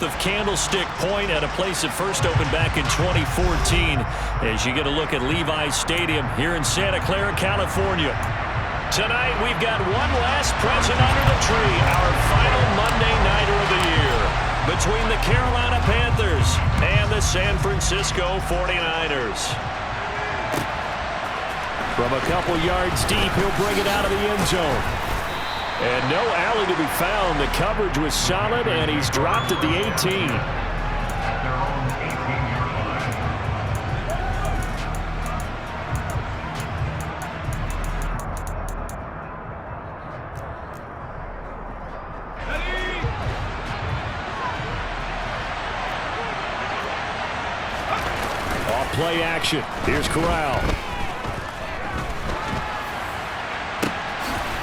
of Candlestick Point at a place that first opened back in 2014 as you get a look at Levi's Stadium here in Santa Clara, California. Tonight we've got one last present under the tree, our final Monday Nighter of the year between the Carolina Panthers and the San Francisco 49ers. From a couple yards deep, he'll bring it out of the end zone. And no alley to be found. The coverage was solid, and he's dropped at the 18. Off play action. Here's Corral.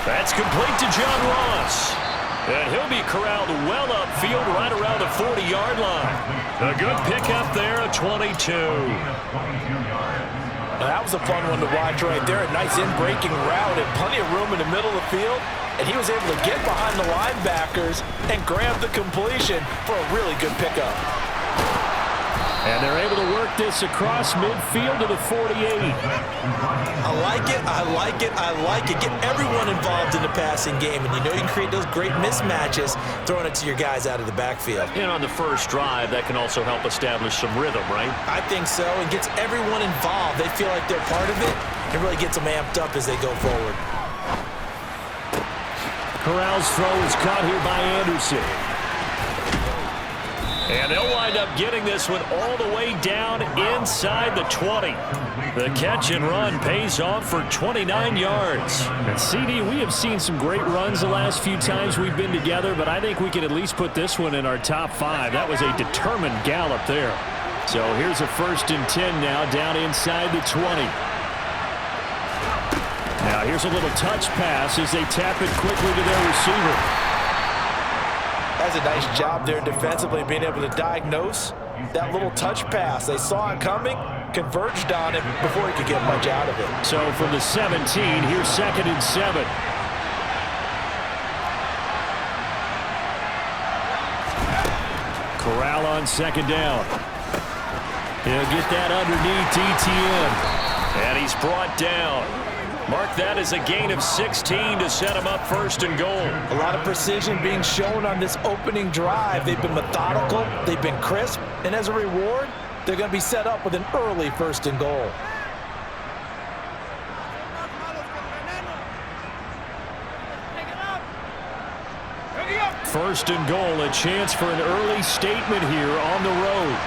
That's complete to John Ross. And he'll be corralled well upfield right around the 40-yard line. A good pickup there, a 22. That was a fun one to watch right there. A nice in-breaking route and plenty of room in the middle of the field. And he was able to get behind the linebackers and grab the completion for a really good pickup. And they're able to work this across midfield to the 48. I like it, I like it, I like it. Get everyone involved in the passing game, and you know you can create those great mismatches throwing it to your guys out of the backfield. And on the first drive, that can also help establish some rhythm, right? I think so, and gets everyone involved. They feel like they're part of it, and really gets them amped up as they go forward. Corral's throw is caught here by Anderson. And they'll wind up getting this one all the way down inside the 20. The catch and run pays off for 29 yards. And CD, we have seen some great runs the last few times we've been together, but I think we can at least put this one in our top 5. That was a determined gallop there. So here's a 1st and 10 now down inside the 20. Now here's a little touch pass as they tap it quickly to their receiver. That's a nice job there defensively, being able to diagnose that little touch pass. They saw it coming, converged on it before he could get much out of it. So from the 17, here's 2nd and 7. Corral on 2nd down. He'll get that underneath ETN. And he's brought down. Mark that as a gain of 16 to set him up 1st and goal. A lot of precision being shown on this opening drive. They've been methodical, they've been crisp, and as a reward, they're going to be set up with an early 1st and goal. First and goal, a chance for an early statement here on the road.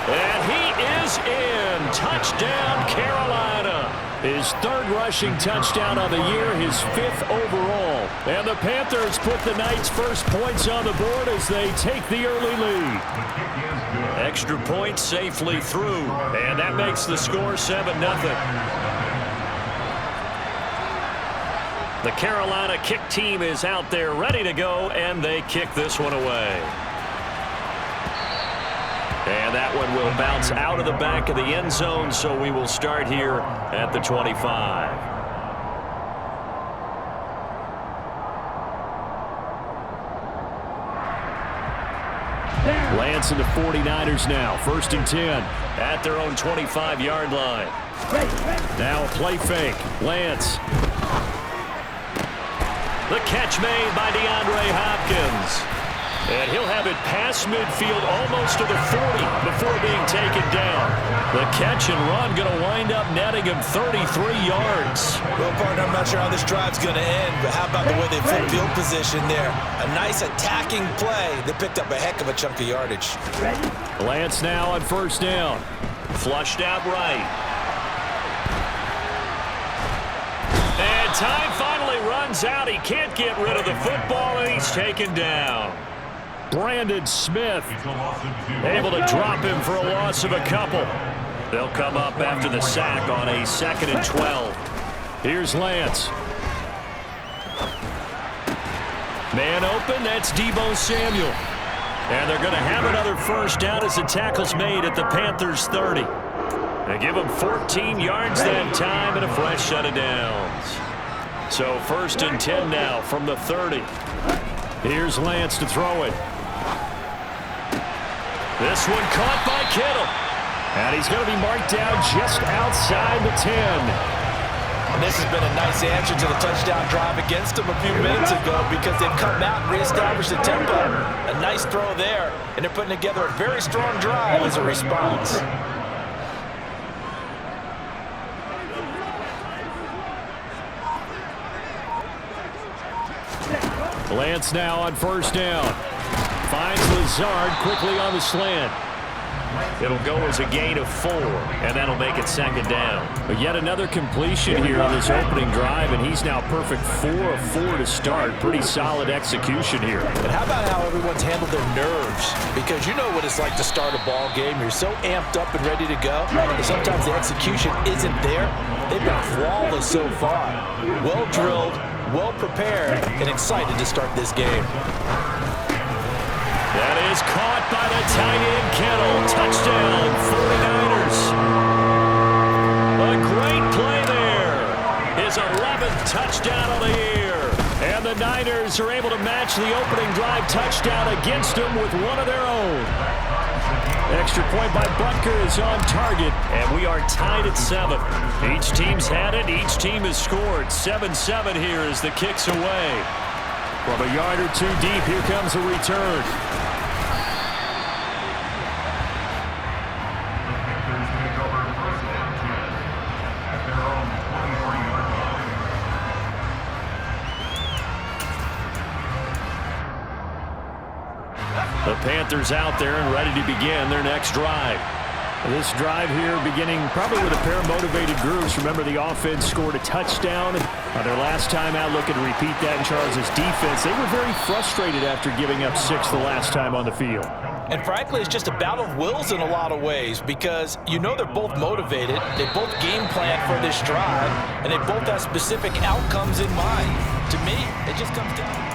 And he is in. Touchdown, Carolina. His 3rd rushing touchdown of the year, his 5th overall. And the Panthers put the Knights' first points on the board as they take the early lead. Extra point safely through, and that makes the score 7-0. The Carolina kick team is out there ready to go, and they kick this one away. And that one will bounce out of the back of the end zone, so we will start here at the 25. Lance and the 49ers now. 1st and 10 at their own 25-yard line. Now a play fake. Lance. The catch made by DeAndre Hopkins. And he'll have it past midfield almost to the 40 before being taken down. The catch and run going to wind up netting him 33 yards. Well, partner, I'm not sure how this drive's going to end, but how about the way they flip field position there? A nice attacking play that picked up a heck of a chunk of yardage. Lance now on 1st down. Flushed out right. And time finally runs out. He can't get rid of the football, and he's taken down. Brandon Smith able to drop him for a loss of a couple. They'll come up after the sack on a 2nd and 12. Here's Lance. Man open, that's Deebo Samuel. And they're going to have another 1st down as the tackle's made at the Panthers' 30. They give him 14 yards that time and a fresh set of downs. So 1st and 10 now from the 30. Here's Lance to throw it. This one caught by Kittle. And he's going to be marked down just outside the 10. And this has been a nice answer to the touchdown drive against them a few minutes ago because they've come out and reestablished the tempo. A nice throw there, and they're putting together a very strong drive as a response. Lance now on 1st down. Finds Lazard quickly on the slant. It'll go as a gain of 4, and that'll make it 2nd down. But yet another completion here on this opening drive, and he's now perfect 4 of 4 to start. Pretty solid execution here. And how about how everyone's handled their nerves? Because you know what it's like to start a ball game. You're so amped up and ready to go, and sometimes the execution isn't there. They've been flawless so far. Well drilled, well prepared, and excited to start this game. That is caught by the tight end, Kittle. Touchdown, 49ers. A great play there. His 11th touchdown of the year. And the Niners are able to match the opening drive touchdown against them with one of their own. Extra point by Butker is on target, and we are tied at 7. Each team's had it. Each team has scored. 7-7 here as the kick's away. From a yard or two deep, here comes a return. The Panthers out there and ready to begin their next drive. This drive here beginning probably with a pair of motivated groups. Remember, the offense scored a touchdown on their last time out. Looking to repeat that in Charles' defense. They were very frustrated after giving up 6 the last time on the field. And frankly, it's just a battle of wills in a lot of ways because you know they're both motivated. They both game plan for this drive, and they both have specific outcomes in mind. To me, it just comes down.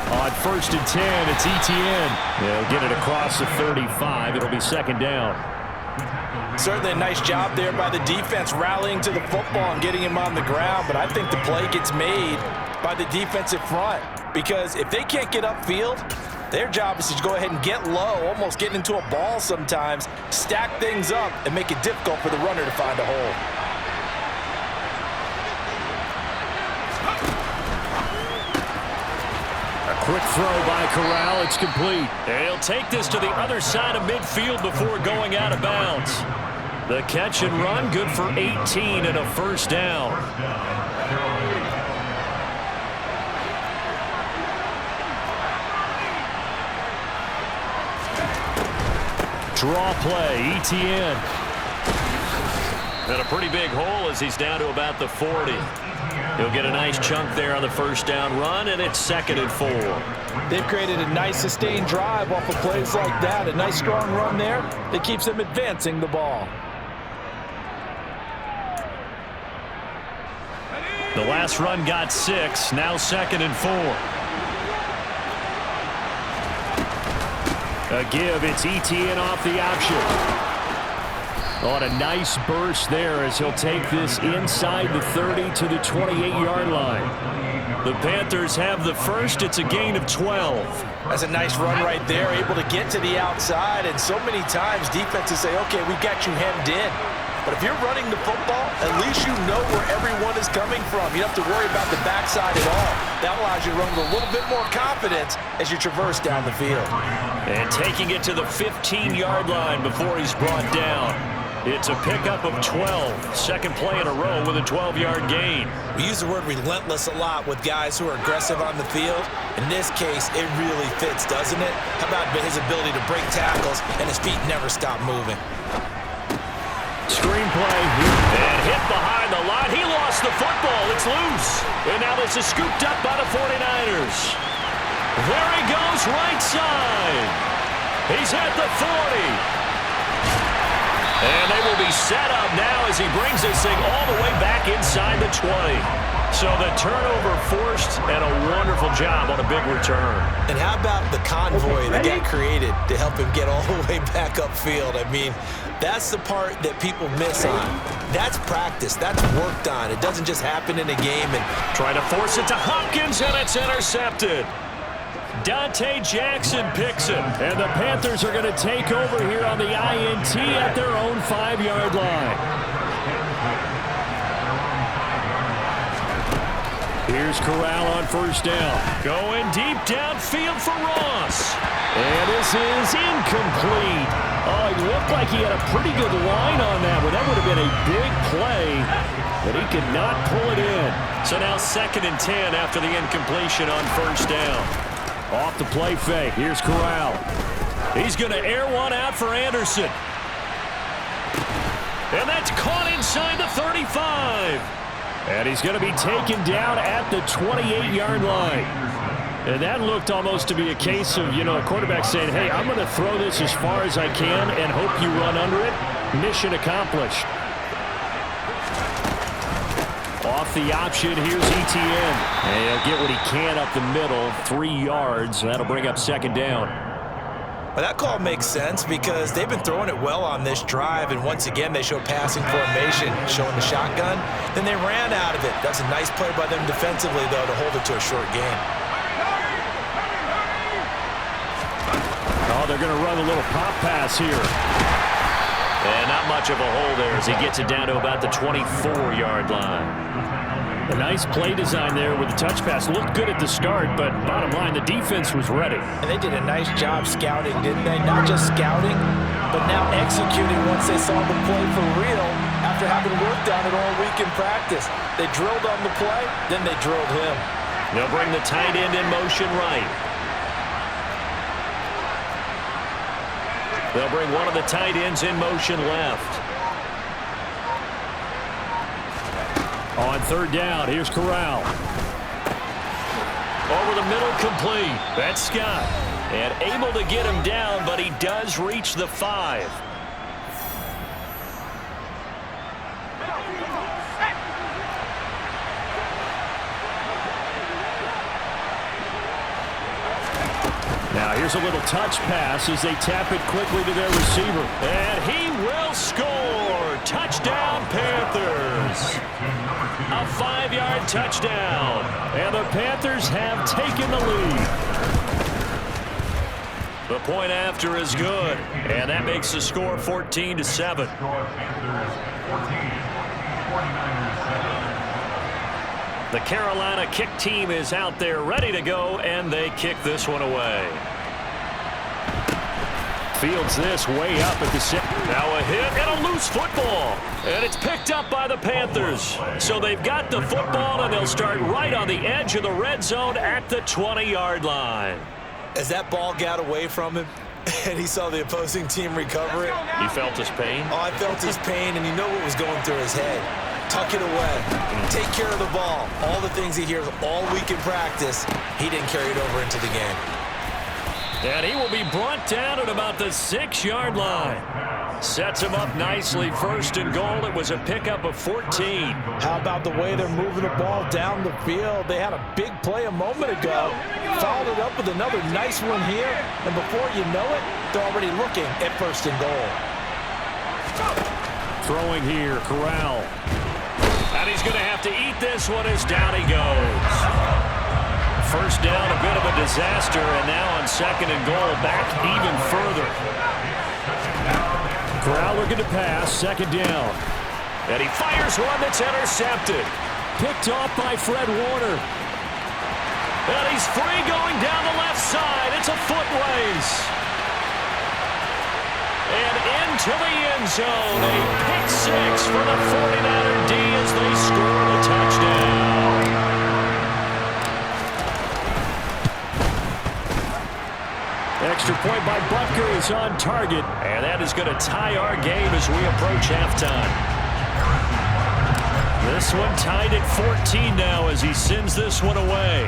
On 1st and 10, it's Etienne. They'll get it across the 35. It'll be 2nd down. Certainly a nice job there by the defense rallying to the football and getting him on the ground, but I think the play gets made by the defensive front because if they can't get upfield, their job is to go ahead and get low, almost get into a ball sometimes, stack things up, and make it difficult for the runner to find a hole. Quick throw by Corral. It's complete. He'll take this to the other side of midfield before going out of bounds. The catch and run good for 18 and a 1st down. Draw play, Etienne. And a pretty big hole as he's down to about the 40. He'll get a nice chunk there on the 1st down run, and it's 2nd and 4. They've created a nice sustained drive off of plays like that. A nice strong run there that keeps them advancing the ball. The last run got 6, now 2nd and 4. A give, it's Etienne off the option. On a nice burst there as he'll take this inside the 30 to the 28-yard line. The Panthers have the first. It's a gain of 12. That's a nice run right there, able to get to the outside. And so many times defenses say, okay, we got you hemmed in. But if you're running the football, at least you know where everyone is coming from. You don't have to worry about the backside at all. That allows you to run with a little bit more confidence as you traverse down the field. And taking it to the 15-yard line before he's brought down. It's a pickup of 12. Second play in a row with a 12-yard gain. We use the word relentless a lot with guys who are aggressive on the field. In this case, it really fits, doesn't it? How about his ability to break tackles and his feet never stop moving? Screen play. And hit behind the line. He lost the football. It's loose. And now this is scooped up by the 49ers. There he goes, right side. He's at the 40. And they will be set up now as he brings this thing all the way back inside the 20. So the turnover forced, and a wonderful job on a big return. And how about the convoy that got created to help him get all the way back upfield? I mean, that's the part that people miss on. That's practice. That's worked on. It doesn't just happen in a game. And try to force it to Hopkins, and it's intercepted. Dante Jackson picks it. And the Panthers are going to take over here on the INT at their own 5-yard line. Here's Corral on first down. Going deep downfield for Ross. And this is incomplete. Oh, it looked like he had a pretty good line on that, but that would have been a big play, but he could not pull it in. So now 2nd and 10 after the incompletion on first down. Off the play fake. Here's Corral. He's going to air one out for Anderson. And that's caught inside the 35. And he's going to be taken down at the 28-yard line. And that looked almost to be a case of, a quarterback saying, hey, I'm going to throw this as far as I can and hope you run under it. Mission accomplished. Off the option, here's Etienne. And he'll get what he can up the middle, 3 yards. That'll bring up 2nd down. Well, that call makes sense because they've been throwing it well on this drive, and once again they show passing formation, showing the shotgun. Then they ran out of it. That's a nice play by them defensively, though, to hold it to a short game. Oh, they're going to run a little pop pass here. And not much of a hole there as he gets it down to about the 24-yard line. A nice play design there with the touch pass. Looked good at the start, but bottom line, the defense was ready. And they did a nice job scouting, didn't they? Not just scouting, but now executing once they saw the play for real after having worked on it all week in practice. They drilled on the play, then they drilled him. They'll bring the tight end in motion right. They'll bring one of the tight ends in motion left. On 3rd down, here's Corral. Over the middle, complete. That's Scott. And able to get him down, but he does reach the 5. Now here's a little touch pass as they tap it quickly to their receiver. And he will score. Touchdown, Panthers. A 5-yard touchdown. And the Panthers have taken the lead. The point after is good. And that makes the score 14-7. The Carolina kick team is out there ready to go, and they kick this one away. Fields this way up at the 6. Now a hit and a loose football. And it's picked up by the Panthers. So they've got the football, and they'll start right on the edge of the red zone at the 20-yard line. As that ball got away from him, and he saw the opposing team recover it. You felt his pain? Oh, I felt his pain, and you know what was going through his head. Tuck it away. Take care of the ball. All the things he hears all week in practice, he didn't carry it over into the game. And he will be brought down at about the 6-yard line. Sets him up nicely. 1st and goal. It was a pickup of 14. How about the way they're moving the ball down the field? They had a big play a moment ago. Followed it up with another nice one here. And before you know it, they're already looking at 1st and goal. Throwing here, Corral. And he's going to have to eat this one as down he goes. 1st down, a bit of a disaster, and now on 2nd and goal, back even further. Corral looking to pass, 2nd down. And he fires one that's intercepted. Picked off by Fred Warner. And he's free going down the left side. It's a foot race. And into the end zone. A pick 6 for the 49er D as they score the touchdown. Extra point by Butker is on target. And that is going to tie our game as we approach halftime. This one tied at 14 now as he sends this one away.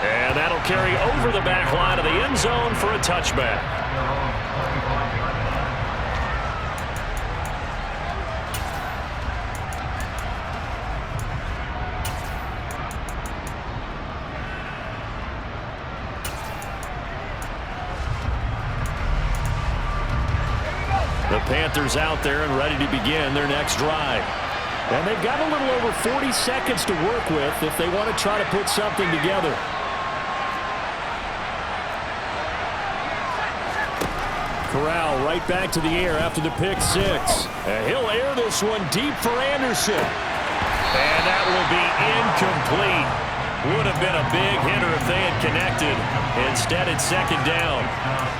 And that'll carry over the back line of the end zone for a touchback. The Panthers out there and ready to begin their next drive. And they've got a little over 40 seconds to work with if they want to try to put something together. Corral right back to the air after the pick six. And he'll air this one deep for Anderson. And that will be incomplete. Would have been a big hitter if they had connected. Instead, it's second down.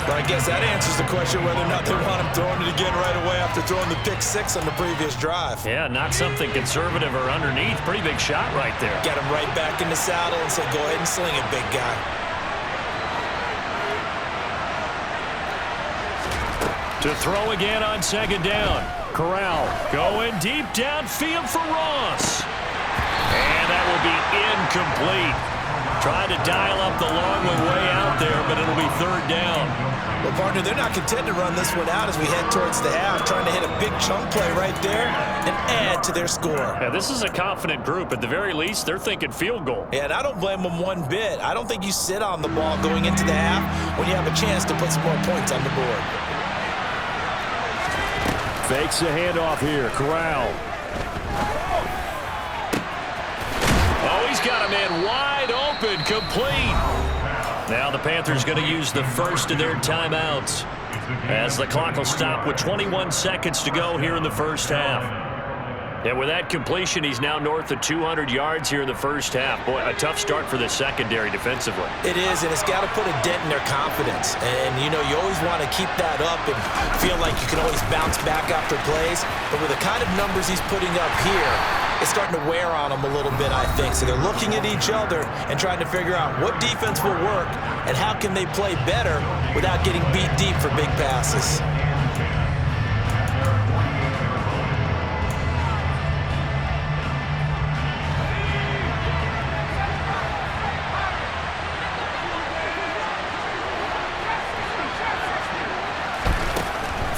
But I guess that answers the question whether or not they want him throwing it again right away after throwing the pick six on the previous drive. Yeah, not something conservative or underneath. Pretty big shot right there. Got him right back in the saddle and said, go ahead and sling it, big guy. To throw again on second down. Corral going deep downfield for Ross. And that will be incomplete. Tried to dial up the long one way out there, but it'll be third down. Well, partner, they're not content to run this one out as we head towards the half, trying to hit a big chunk play right there and add to their score. Yeah, this is a confident group. At the very least, they're thinking field goal. Yeah, and I don't blame them one bit. I don't think you sit on the ball going into the half when you have a chance to put some more points on the board. Fakes the handoff here. Corral. Oh, he's got a man wide open, complete. Now the Panthers going to use the first of their timeouts as the clock will stop with 21 seconds to go here in the first half. And with that completion, he's now north of 200 yards here in the first half. Boy, a tough start for the secondary defensively. It is, and it's got to put a dent in their confidence. And, you know, you always want to keep that up and feel like you can always bounce back after plays. But with the kind of numbers he's putting up here, it's starting to wear on them a little bit, I think. So they're looking at each other and trying to figure out what defense will work and how can they play better without getting beat deep for big passes.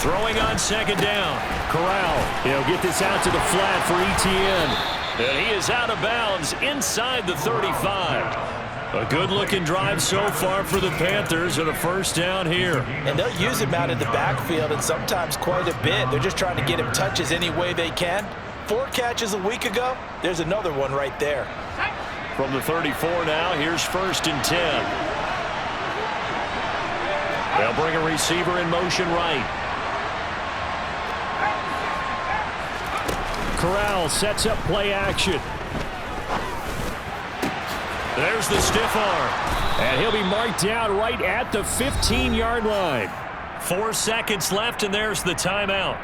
Throwing on second down. Corral. He'll get this out to the flat for Etienne. And he is out of bounds inside the 35. A good-looking drive so far for the Panthers and a first down here. And they'll use him out in the backfield and sometimes quite a bit. They're just trying to get him touches any way they can. 4 catches a week ago. There's another one right there. From the 34 now, here's first and 10. They'll bring a receiver in motion right. Corral sets up play action. There's the stiff arm. And he'll be marked down right at the 15-yard line. 4 seconds left, and there's the timeout.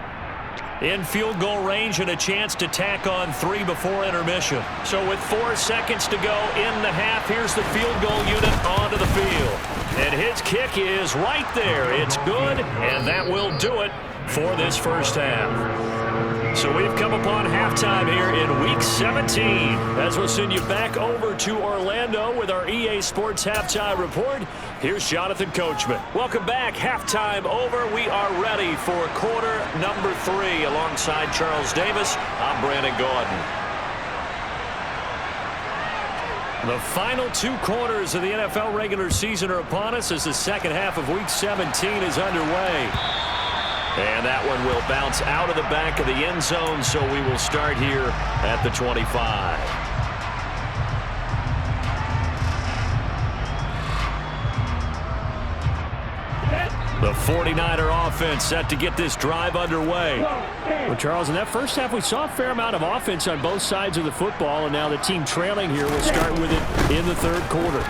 In field goal range and a chance to tack on 3 before intermission. So with 4 seconds to go in the half, here's the field goal unit onto the field. And his kick is right there. It's good, and that will do it for this first half. So we've come upon halftime here in Week 17. As we'll send you back over to Orlando with our EA Sports Halftime Report. Here's Jonathan Coachman. Welcome back. Halftime over. We are ready for quarter number 3. Alongside Charles Davis, I'm Brandon Gordon. The final 2 quarters of the NFL regular season are upon us as the second half of Week 17 is underway. And that one will bounce out of the back of the end zone, so we will start here at the 25. The 49er offense set to get this drive underway. Well, Charles, in that first half, we saw a fair amount of offense on both sides of the football, and now the team trailing here will start with it in the third quarter.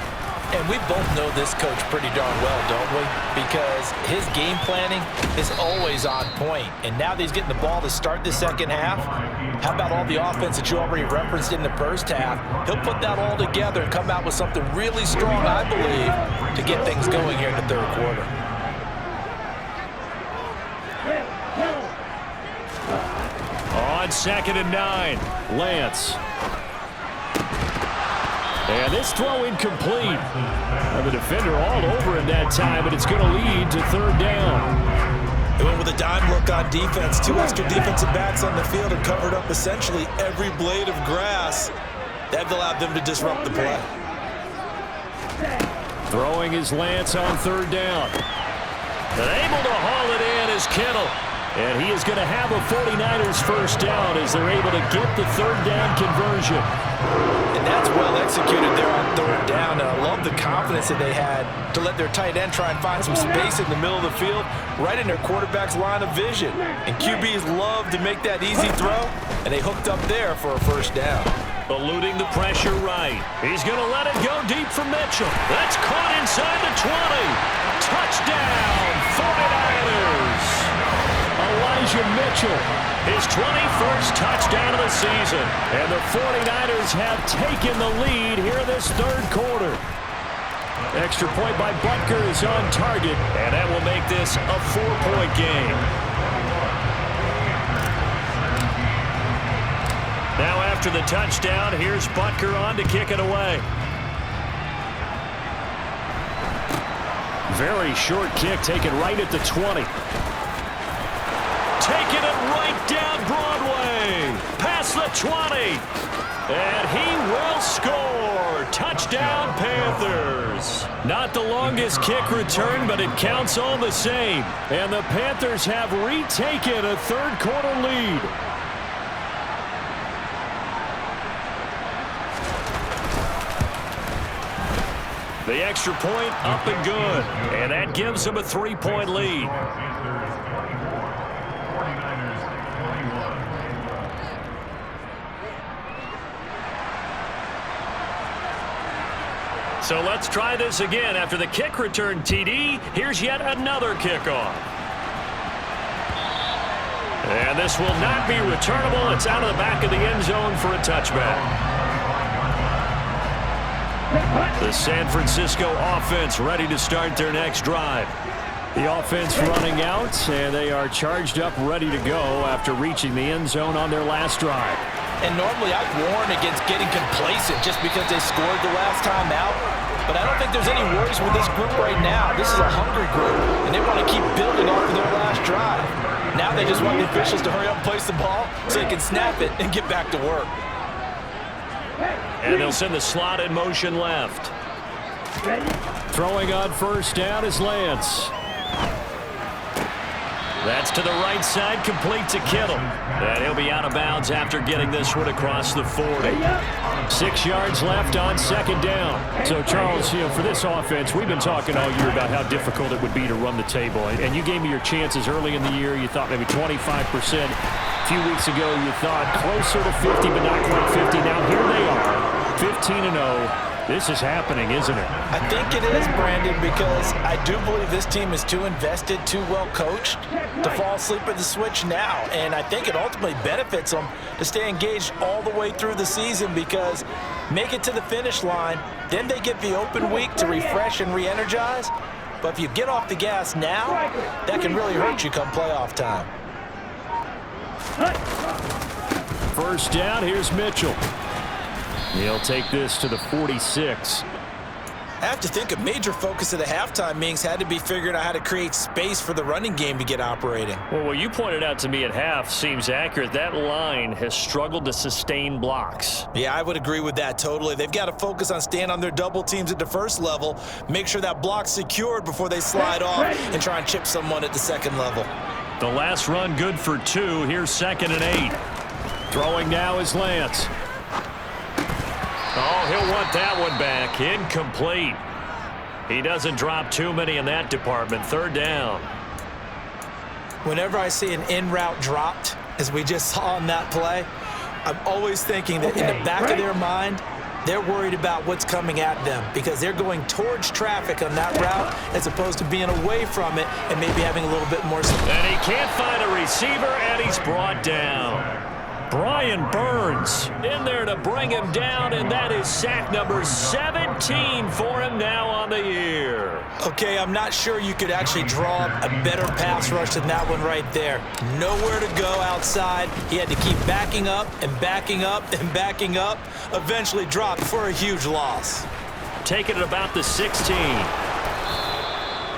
And we both know this coach pretty darn well, don't we? Because his game planning is always on point. And now that he's getting the ball to start the second half, how about all the offense that you already referenced in the first half? He'll put that all together and come out with something really strong, I believe, to get things going here in the third quarter. On 2nd and 9, Lance. And this throw incomplete. The defender all over him that time, but it's going to lead to third down. They went with a dime look on defense. 2 extra defensive backs on the field and covered up essentially every blade of grass. That allowed them to disrupt the play. Throwing is Lance on third down. And able to haul it in is Kittle. And he is going to have a 49ers first down as they're able to get the third down conversion. And that's well executed there on third down. And I love the confidence that they had to let their tight end try and find some space in the middle of the field, right in their quarterback's line of vision. And QBs love to make that easy throw, and they hooked up there for a first down. Eluding the pressure right. He's going to let it go deep for Mitchell. That's caught inside the 20. Touchdown, 49ers. Elijah Mitchell, his 21st touchdown of the season. And the 49ers have taken the lead here in this third quarter. Extra point by Butker is on target, and that will make this a 4-point game. Now after the touchdown, here's Butker on to kick it away. Very short kick taken right at the 20. Taking it right down Broadway. Past the 20. And he will score. Touchdown, Panthers. Not the longest kick return, but it counts all the same. And the Panthers have retaken a third quarter lead. The extra point up and good. And that gives them a 3-point lead. So let's try this again. After the kick return TD, here's yet another kickoff. And this will not be returnable. It's out of the back of the end zone for a touchback. The San Francisco offense ready to start their next drive. The offense running out, and they are charged up, ready to go after reaching the end zone on their last drive. And normally I'd warn against getting complacent just because they scored the last time out. But I don't think there's any worries with this group right now. This is a hungry group, and they want to keep building off of their last drive. Now they just want the officials to hurry up and place the ball so they can snap it and get back to work. And they'll send the slot in motion left. Throwing on first down is Lance. That's to the right side, complete to Kittle. And he'll be out of bounds after getting this one across the 40. 6 yards left on second down. So, Charles, for this offense, we've been talking all year about how difficult it would be to run the table. And you gave me your chances early in the year. You thought maybe 25%. A few weeks ago, you thought closer to 50, but not quite 50. Now, here they are, 15-0. This is happening, isn't it? I think it is, Brandon, because I do believe this team is too invested, too well coached to fall asleep at the switch now. And I think it ultimately benefits them to stay engaged all the way through the season because make it to the finish line, then they get the open week to refresh and re-energize. But if you get off the gas now, that can really hurt you come playoff time. First down, here's Mitchell. He'll take this to the 46. I have to think a major focus of the halftime meetings had to be figuring out how to create space for the running game to get operating. Well, what you pointed out to me at half seems accurate. That line has struggled to sustain blocks. Yeah, I would agree with that totally. They've got to focus on staying on their double teams at the first level, make sure that block's secured before they slide off and try and chip someone at the second level. The last run good for 2. Here's 2nd and 8. Throwing now is Lance. Oh, he'll want that one back. Incomplete. He doesn't drop too many in that department. Third down. Whenever I see an in-route dropped, as we just saw in that play, I'm always thinking that in the back of their mind, they're worried about what's coming at them because they're going towards traffic on that route as opposed to being away from it and maybe having a little bit more. And he can't find a receiver, and he's brought down. Brian Burns in there to bring him down, and that is sack number 17 for him now on the year. Okay, I'm not sure you could actually draw up a better pass rush than that one right there. Nowhere to go outside. He had to keep backing up and backing up and backing up. Eventually dropped for a huge loss. Taking it about the 16.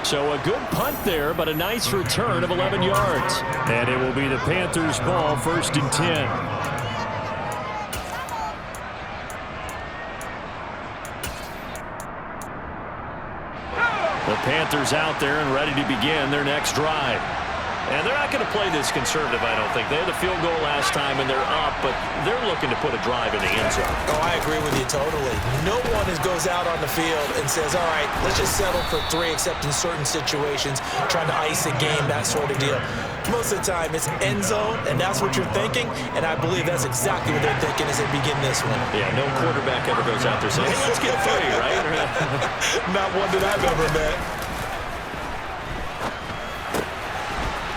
So a good punt there, but a nice return of 11 yards. And it will be the Panthers' ball, 1st and 10. The Panthers out there and ready to begin their next drive. And they're not going to play this conservative, I don't think. They had the field goal last time, and they're up, but they're looking to put a drive in the end zone. Oh, I agree with you totally. No one goes out on the field and says, all right, let's just settle for 3, except in certain situations, trying to ice a game, that sort of deal. Most of the time, it's end zone, and that's what you're thinking, and I believe that's exactly what they're thinking as they begin this one. Yeah, no quarterback ever goes out there saying, hey, let's get 3, right? Not one that I've ever met.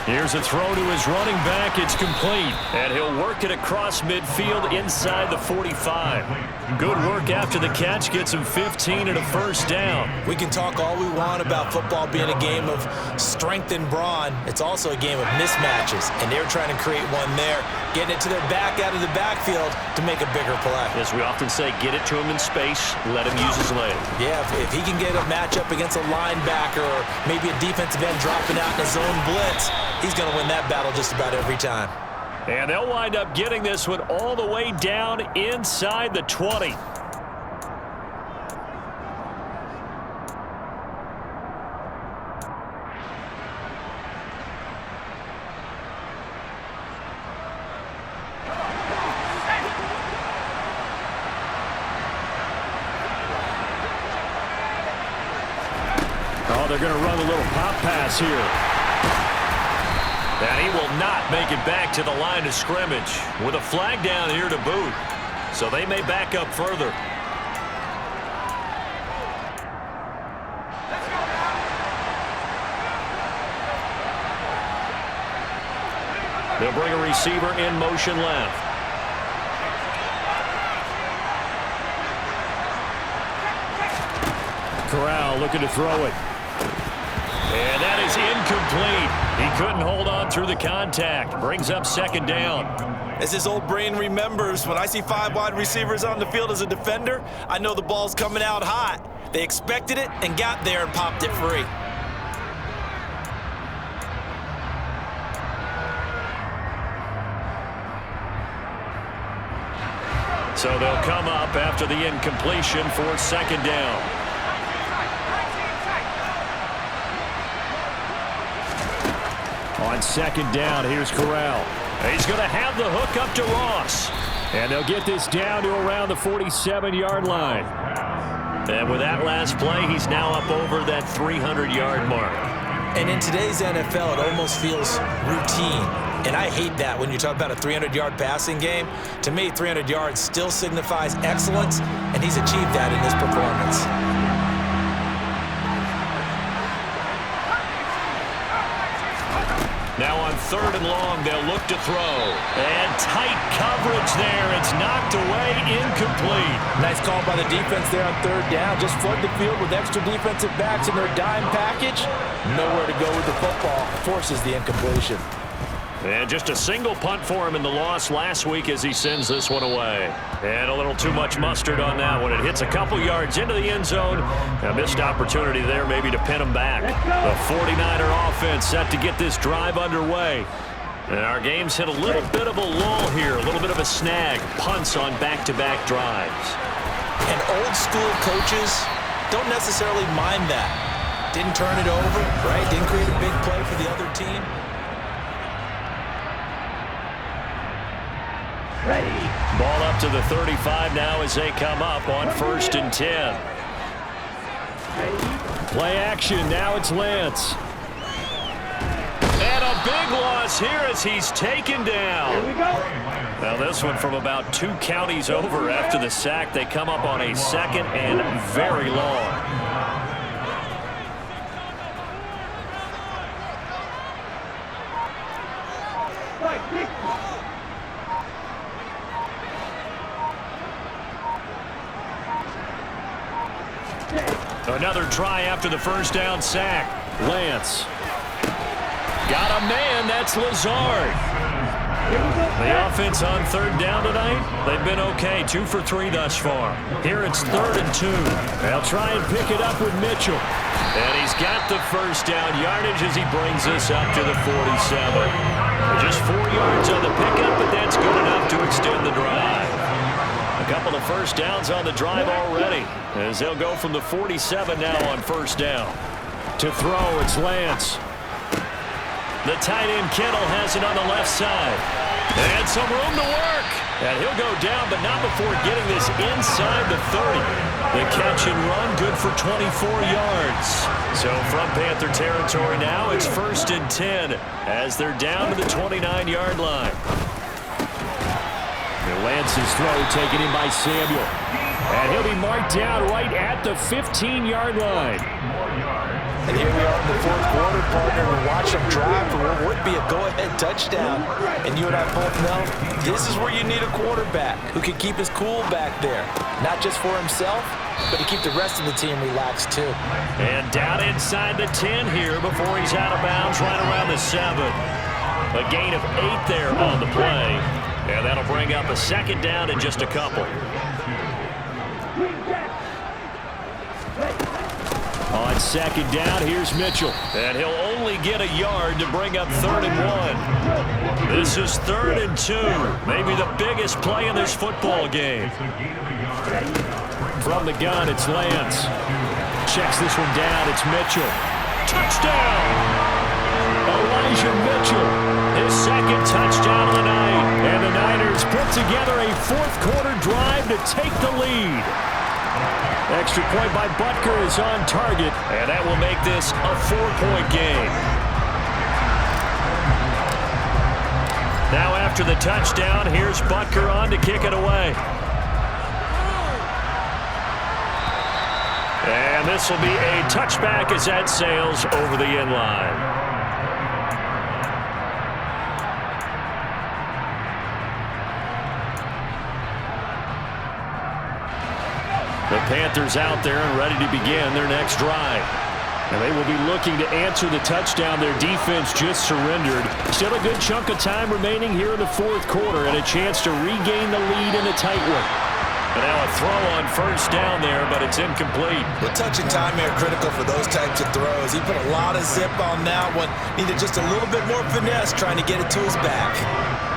Here's a throw to his running back. It's complete. And he'll work it across midfield inside the 45. Good work after the catch. Gets him 15 and a 1st down. We can talk all we want about football being a game of strength and brawn. It's also a game of mismatches. And they're trying to create one there, getting it to their back out of the backfield to make a bigger play. As we often say, get it to him in space. Let him use his leg. Yeah, if he can get a matchup against a linebacker or maybe a defensive end dropping out in a zone blitz, he's going to win that battle just about every time. And they'll wind up getting this one all the way down inside the 20. Oh, they're going to run a little pop pass here. And he will not make it back to the line of scrimmage with a flag down here to boot. So they may back up further. They'll bring a receiver in motion left. Corral looking to throw it. And that is incomplete. He couldn't hold on through the contact. Brings up 2nd down. As his old brain remembers, when I see 5 wide receivers on the field as a defender, I know the ball's coming out hot. They expected it and got there and popped it free. So they'll come up after the incompletion for 2nd down. On 2nd down, here's Corral. He's going to have the hook up to Ross. And they'll get this down to around the 47-yard line. And with that last play, he's now up over that 300-yard mark. And in today's NFL, it almost feels routine. And I hate that when you talk about a 300-yard passing game. To me, 300 yards still signifies excellence, and he's achieved that in his performance. Now on 3rd and long, they'll look to throw. And tight coverage there. It's knocked away, incomplete. Nice call by the defense there on 3rd down. Just flood the field with extra defensive backs in their dime package. Nowhere to go with the football. Forces the incompletion. And just a single punt for him in the loss last week as he sends this one away. And a little too much mustard on that one. It hits a couple yards into the end zone. A missed opportunity there maybe to pin him back. The 49er offense set to get this drive underway. And our game's hit a little bit of a lull here, a little bit of a snag. Punts on back-to-back drives. And old school coaches don't necessarily mind that. Didn't turn it over, right? Didn't create a big play for the other team. Ready. Ball up to the 35 now as they come up on 1st and 10. Ready. Play action. Now it's Lance. And a big loss here as he's taken down. Here we go. Now this one from about 2 counties over after the sack. They come up on a 2nd and very long. Another try after the first down sack. Lance. Got a man. That's Lazard. The offense on third down tonight, they've been okay. 2 for 3 thus far. Here it's 3rd and 2. They'll try and pick it up with Mitchell. And he's got the first down yardage as he brings us up to the 47. Just 4 yards on the pickup, but that's good enough to extend the drive. A couple of first downs on the drive already, as they'll go from the 47 now on first down. To throw, it's Lance. The tight end Kittle has it on the left side. And some room to work. And he'll go down, but not before getting this inside the 30. The catch and run, good for 24 yards. So from Panther territory now, it's 1st and 10 as they're down to the 29-yard line. And Lance's throw taken in by Samuel. And he'll be marked down right at the 15-yard line. And here we are in the 4th quarter, partner. We watch them drive for what would be a go-ahead touchdown. And you and I both know this is where you need a quarterback who can keep his cool back there. Not just for himself, but to keep the rest of the team relaxed too. And down inside the 10 here before he's out of bounds right around the 7. A gain of 8 there on the play. And that'll bring up a 2nd down in just a couple. On 2nd down, here's Mitchell. And he'll only get a yard to bring up 3rd and 1. This is 3rd and 2. Maybe the biggest play in this football game. From the gun, it's Lance. Checks this one down, it's Mitchell. Touchdown! Elijah Mitchell, his 2nd touchdown of the night. And the Niners put together a 4th quarter drive to take the lead. Extra point by Butker is on target, and that will make this a 4-point game. Now after the touchdown, here's Butker on to kick it away. And this will be a touchback as that sails over the end line. The Panthers out there and ready to begin their next drive. And they will be looking to answer the touchdown their defense just surrendered. Still a good chunk of time remaining here in the 4th quarter and a chance to regain the lead in a tight one. And now a throw on first down there, but it's incomplete. The touch and time here critical for those types of throws. He put a lot of zip on that one. Needed just a little bit more finesse trying to get it to his back.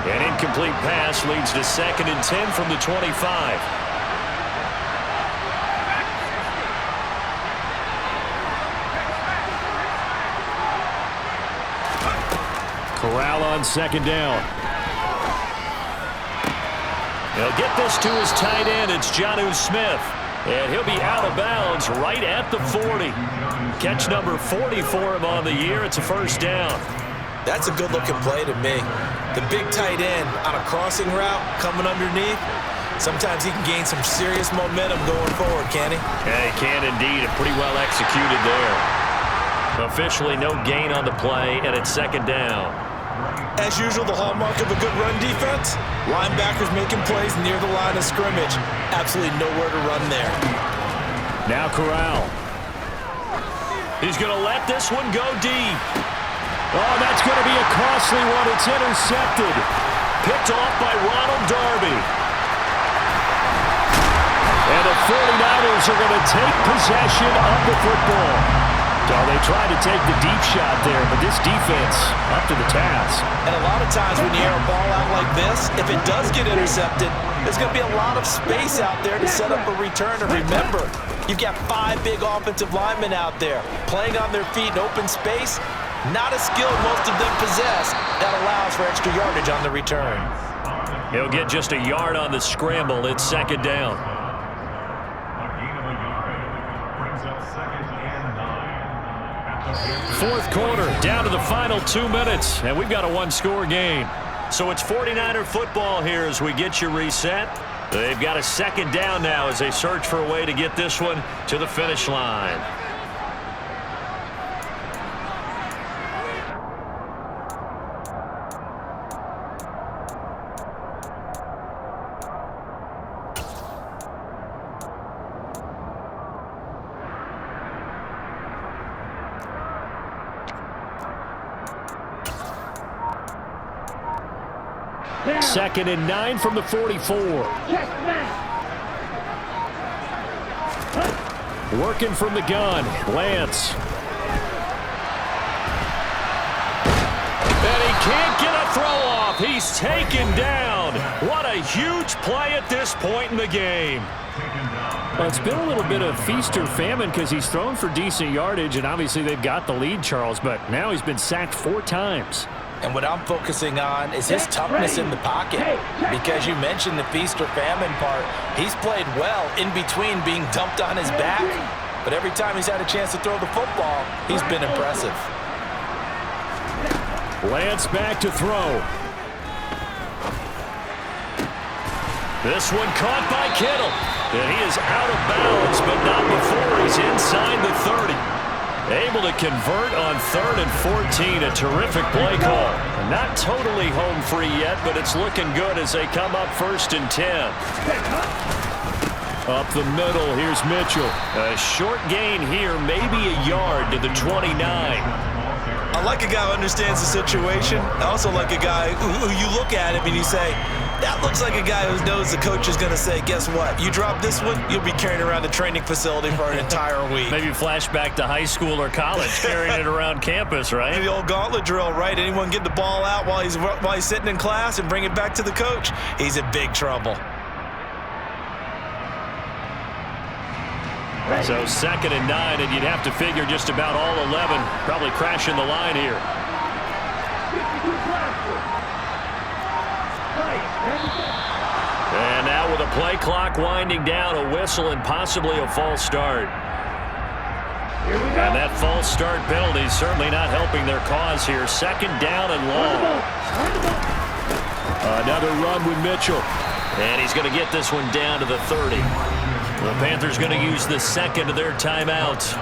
An incomplete pass leads to 2nd and 10 from the 25. Corral on 2nd down. He'll get this to his tight end. It's Jonnu Smith. And he'll be out of bounds right at the 40. Catch number 40 for him on the year. It's a first down. That's a good-looking play to me. The big tight end on a crossing route coming underneath. Sometimes he can gain some serious momentum going forward, can he? Yeah, he can indeed. And pretty well executed there. Officially no gain on the play, and it's 2nd down. As usual, the hallmark of a good run defense, linebackers making plays near the line of scrimmage. Absolutely nowhere to run there. Now Corral. He's going to let this one go deep. Oh, that's going to be a costly one. It's intercepted. Picked off by Ronald Darby. And the 49ers are going to take possession of the football. So they tried to take the deep shot there, but this defense up to the task. And a lot of times when you air a ball out like this, if it does get intercepted, there's going to be a lot of space out there to set up a return. And remember, you've got 5 big offensive linemen out there playing on their feet in open space. Not a skill most of them possess that allows for extra yardage on the return. He'll get just a yard on the scramble. It's 2nd down. 4th quarter, down to the final 2 minutes, and we've got a 1-score game. So it's 49er football here as we get you reset. They've got a 2nd down now as they search for a way to get this one to the finish line. 2nd and 9 from the 44. Working from the gun, Lance. And he can't get a throw off. He's taken down. What a huge play at this point in the game. Well, it's been a little bit of feast or famine because he's thrown for decent yardage, and obviously they've got the lead, Charles, but now he's been sacked 4 times. And what I'm focusing on is his toughness in the pocket. Because you mentioned the feast or famine part. He's played well in between being dumped on his back. But every time he's had a chance to throw the football, he's been impressive. Lance back to throw. This one caught by Kittle. And he is out of bounds, but not before he's inside the 30. Able to convert on 3rd and 14. A terrific play call. Not totally home free yet, but it's looking good as they come up 1st and 10. Up the middle, here's Mitchell. A short gain here, maybe a yard to the 29. I like a guy who understands the situation. I also like a guy who you look at him and you say, that looks like a guy who knows the coach is going to say, guess what? You drop this one, you'll be carrying around the training facility for an entire week. Maybe flashback to high school or college, carrying it around campus, right? The old gauntlet drill, right? Anyone get the ball out while he's sitting in class and bring it back to the coach, he's in big trouble. So 2nd and 9, and you'd have to figure just about all 11 probably crashing the line here. And now with a play clock winding down, a whistle and possibly a false start. And that false start penalty is certainly not helping their cause here. 2nd down and long. Another run with Mitchell. And he's going to get this one down to the 30. The Panthers going to use the 2nd of their timeouts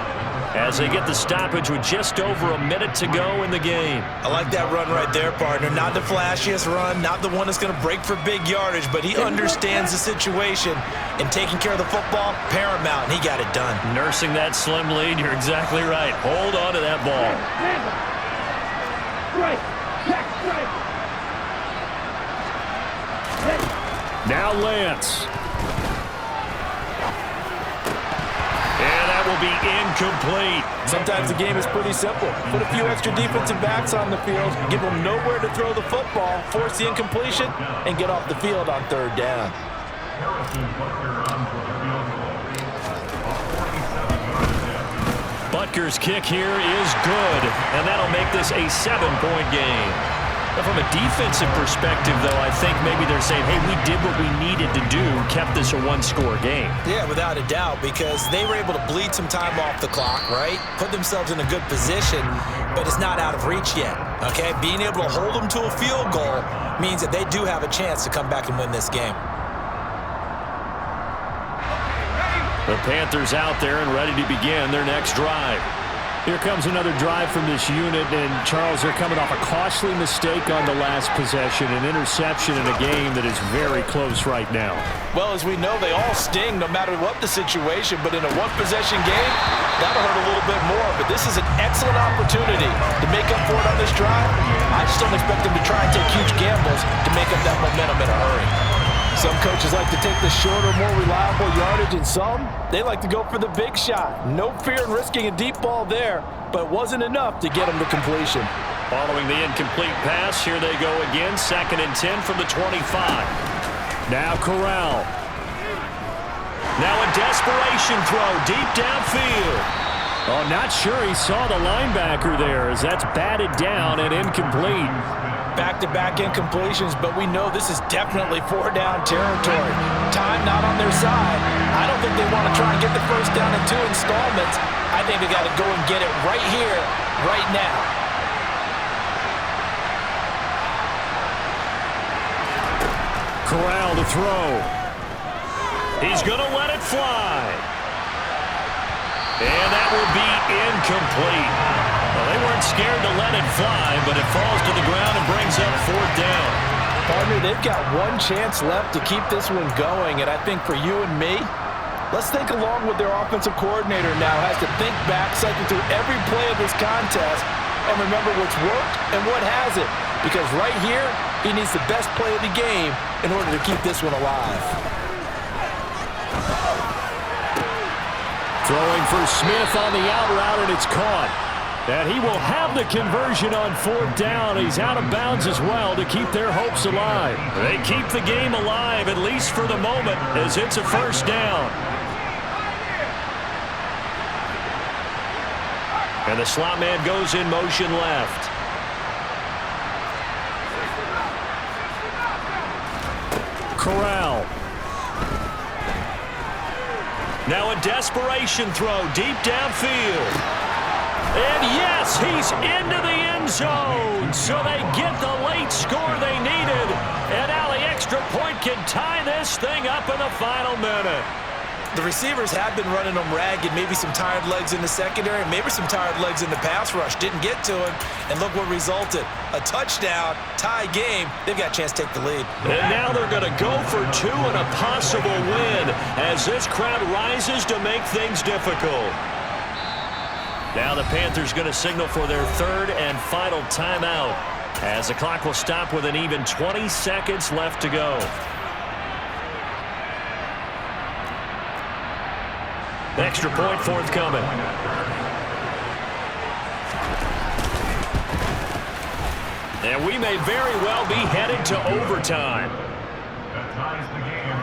as they get the stoppage with just over a minute to go in the game. I like that run right there, partner. Not the flashiest run, not the one that's going to break for big yardage, but he understands the situation, and taking care of the football, paramount, and he got it done. Nursing that slim lead, you're exactly right. Hold on to that ball. Now Lance. And that will be incomplete. Sometimes the game is pretty simple. Put a few extra defensive backs on the field, give them nowhere to throw the football, force the incompletion, and get off the field on 3rd down. Butker's kick here is good, and that'll make this a 7-point game. From a defensive perspective, though, I think maybe they're saying, hey, we did what we needed to do, kept this a 1-score game. Yeah, without a doubt, because they were able to bleed some time off the clock, right? Put themselves in a good position, but it's not out of reach yet, okay? Being able to hold them to a field goal means that they do have a chance to come back and win this game. The Panthers out there and ready to begin their next drive. Here comes another drive from this unit, and Charles, they're coming off a costly mistake on the last possession, an interception in a game that is very close right now. Well, as we know, they all sting no matter what the situation, but in a one-possession game, that'll hurt a little bit more. But this is an excellent opportunity to make up for it on this drive. I just don't expect them to try and take huge gambles to make up that momentum in a hurry. Some coaches like to take the shorter, more reliable yardage, and some, they like to go for the big shot. No fear in risking a deep ball there, but it wasn't enough to get them to completion. Following the incomplete pass, here they go again, 2nd and 10 from the 25. Now Corral. Now a desperation throw deep downfield. Oh, not sure he saw the linebacker there as that's batted down and incomplete. Back-to-back incompletions, but we know this is definitely 4-down territory. Time not on their side. I don't think they want to try and get the first down in 2 installments. I think they got to go and get it right here, right now. Corral to throw. He's going to let it fly. And that will be incomplete. Well, they weren't scared to let it fly, but it falls to the ground and brings up 4th down. Partner, they've got one chance left to keep this one going, and I think for you and me, let's think along with their offensive coordinator now has to think back, cycle through every play of this contest, and remember what's worked and what hasn't. Because right here, He needs the best play of the game in order to keep this one alive. Throwing for Smith on the out route, and it's caught. And he will have the conversion on 4th down. He's out of bounds as well to keep their hopes alive. They keep the game alive, at least for the moment, as it's a 1st down. And the slot man goes in motion left. Corral. Now a desperation throw deep downfield. And yes, he's into the end zone. So they get the late score they needed. And now the extra point can tie this thing up in the final minute. The receivers have been running them ragged. Maybe some tired legs in the secondary, maybe some tired legs in the pass rush. Didn't get to him, and look what resulted. A touchdown, tie game. They've got a chance to take the lead. And now they're going to go for 2 and a possible win as this crowd rises to make things difficult. Now the Panthers going to signal for their 3rd and final timeout as the clock will stop with an even 20 seconds left to go. Extra point forthcoming. And we may very well be headed to overtime. That ties the game,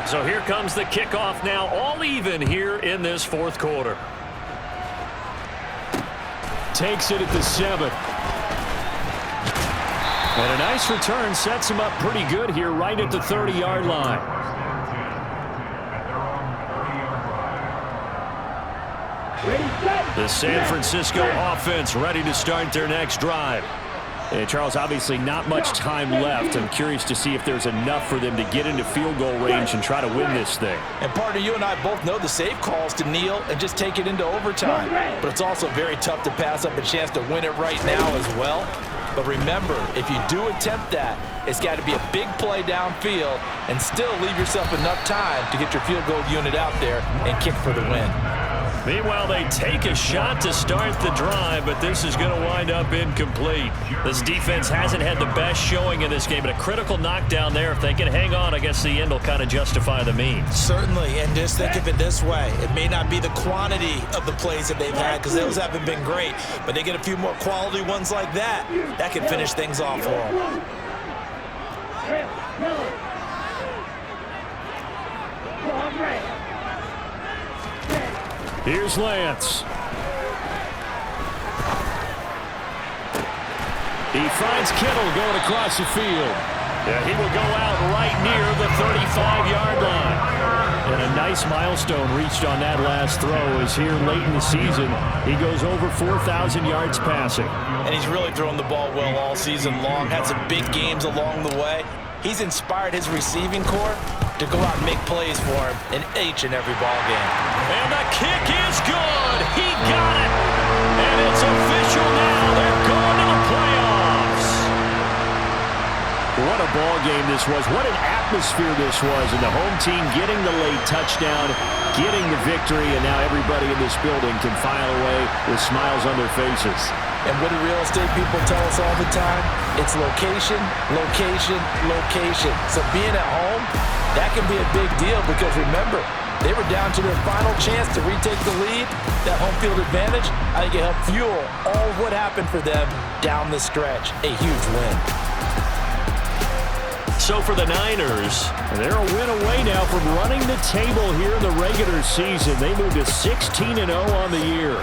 31-31. So here comes the kickoff now, all even here in this 4th quarter. Takes it at the 7. And a nice return sets him up pretty good here right at the 30-yard line. The San Francisco offense ready to start their next drive. And Charles, obviously not much time left. I'm curious to see if there's enough for them to get into field goal range and try to win this thing. And partner, you and I both know the safe calls to kneel and just take it into overtime. But it's also very tough to pass up a chance to win it right now as well. But remember, if you do attempt that, it's got to be a big play downfield and still leave yourself enough time to get your field goal unit out there and kick for the win. Meanwhile, they take a shot to start the drive, but this is going to wind up incomplete. This defense hasn't had the best showing in this game, but a critical knockdown there. If they can hang on, I guess the end will kind of justify the means. Certainly, and just think of it this way. It may not be the quantity of the plays that they've had because those haven't been great, but they get a few more quality ones like that. That can finish things off for them. Here's Lance. He finds Kittle going across the field. Yeah, he will go out right near the 35-yard line. And a nice milestone reached on that last throw as here late in the season, he goes over 4,000 yards passing. And he's really thrown the ball well all season long. Had some big games along the way. He's inspired his receiving corps to go out and make plays for him in each and every ball game. And the kick is good. He got it. And it's official now. They're going to the playoffs. What a ball game this was. What an atmosphere this was. And the home team getting the late touchdown, getting the victory, and now everybody in this building can file away with smiles on their faces. And what do real estate people tell us all the time? It's location, location, location. So being at home, that can be a big deal because remember, they were down to their final chance to retake the lead. That home field advantage, I think it helped fuel all of what happened for them down the stretch. A huge win. So for the Niners, they're a win away now from running the table here in the regular season. They moved to 16-0 on the year.